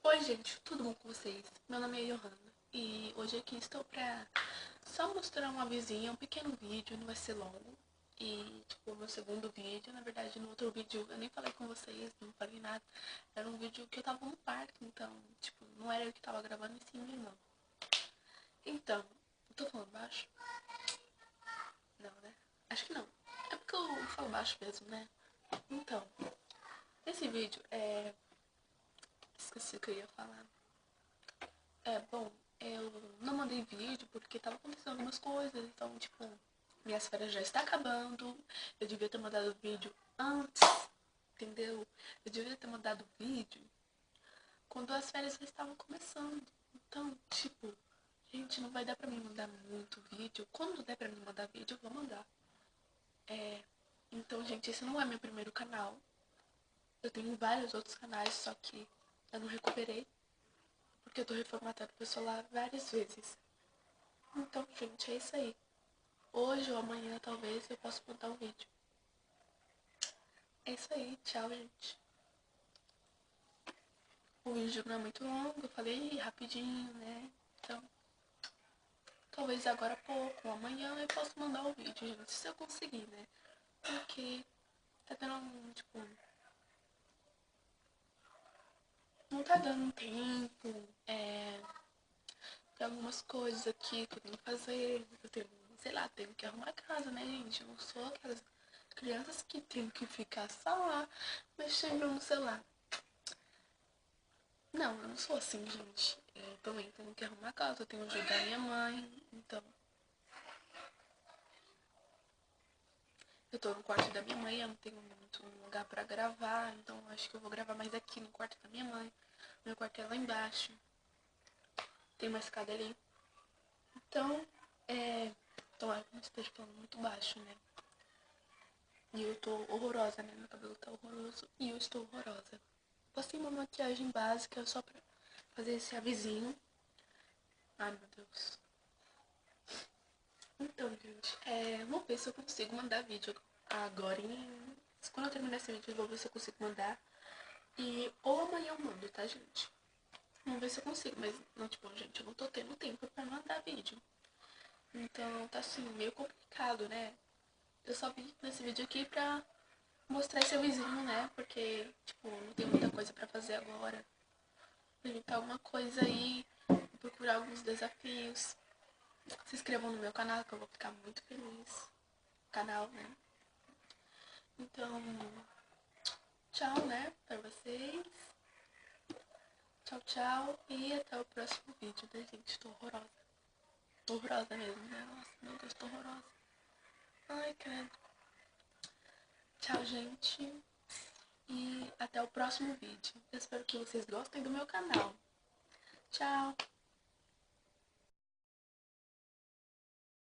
Oi gente, tudo bom com vocês? Meu nome é Johanna e hoje aqui estou pra só mostrar uma vizinha, um pequeno vídeo, não vai ser longo. E tipo, meu segundo vídeo, na verdade no outro vídeo eu nem falei com vocês, não falei nada. Era um vídeo que eu tava no parque, então tipo, não era eu que tava gravando e sim minha irmã. Então, eu tô falando baixo? Não, né? Acho que não. É porque eu falo baixo mesmo, né? Então, esse vídeo esqueci o que eu ia falar. Bom, eu não mandei vídeo porque tava acontecendo algumas coisas, então, tipo, minhas férias já estão acabando, eu devia ter mandado vídeo antes, entendeu? Eu devia ter mandado vídeo quando as férias já estavam começando. Então, tipo, gente, não vai dar pra mim mandar muito vídeo. Quando der pra mim mandar vídeo, eu vou mandar. Então, gente, esse não é meu primeiro canal. Eu tenho vários outros canais, só que eu não recuperei, porque eu tô reformatando meu celular várias vezes. Então, gente, é isso aí. Hoje ou amanhã, talvez, eu possa montar um vídeo. É isso aí. Tchau, gente. O vídeo não é muito longo, eu falei rapidinho, né? Então, talvez agora há pouco, ou amanhã, eu possa mandar o vídeo, gente. Se eu conseguir, né? Porque tá dando, tipo... Não tá dando tempo. Tem algumas coisas aqui que eu tenho que fazer. Eu tenho, sei lá, tenho que arrumar a casa, né, gente? Eu não sou aquelas crianças que tem que ficar só lá mexendo no celular. Não, eu não sou assim, gente. Eu também tenho que arrumar a casa, eu tenho que ajudar minha mãe. Então, eu tô no quarto da minha mãe, eu não tenho muito lugar pra gravar. Então, acho que eu vou gravar mais aqui no quarto da minha mãe. Meu quarto é lá embaixo. Tem uma escada ali. Então, tomara que não esteja falando muito baixo, né? E eu tô horrorosa, né? Meu cabelo tá horroroso e eu estou horrorosa. Passei uma maquiagem básica só pra fazer esse avizinho. Ai, meu Deus. Então, gente, vou ver se eu consigo mandar vídeo agora. Quando eu terminar esse vídeo, eu vou ver se eu consigo mandar. Ou amanhã eu mando, tá, gente? Vamos ver se eu consigo, mas não, tipo, gente, eu não tô tendo tempo pra mandar vídeo. Então, tá assim, meio complicado, né? Eu só vim nesse vídeo aqui pra mostrar esse vizinho, né? Porque, tipo, não tem muita coisa pra fazer agora. Inventar alguma coisa aí, procurar alguns desafios. Se inscrevam no meu canal, que eu vou ficar muito feliz. Canal, né? Então, tchau, né, pra vocês. Tchau, tchau. E até o próximo vídeo, né, gente? Tô horrorosa. Tô horrorosa mesmo, né? Nossa, meu Deus, tô horrorosa. Ai, credo. Tchau, gente. E até o próximo vídeo. Eu espero que vocês gostem do meu canal. Tchau.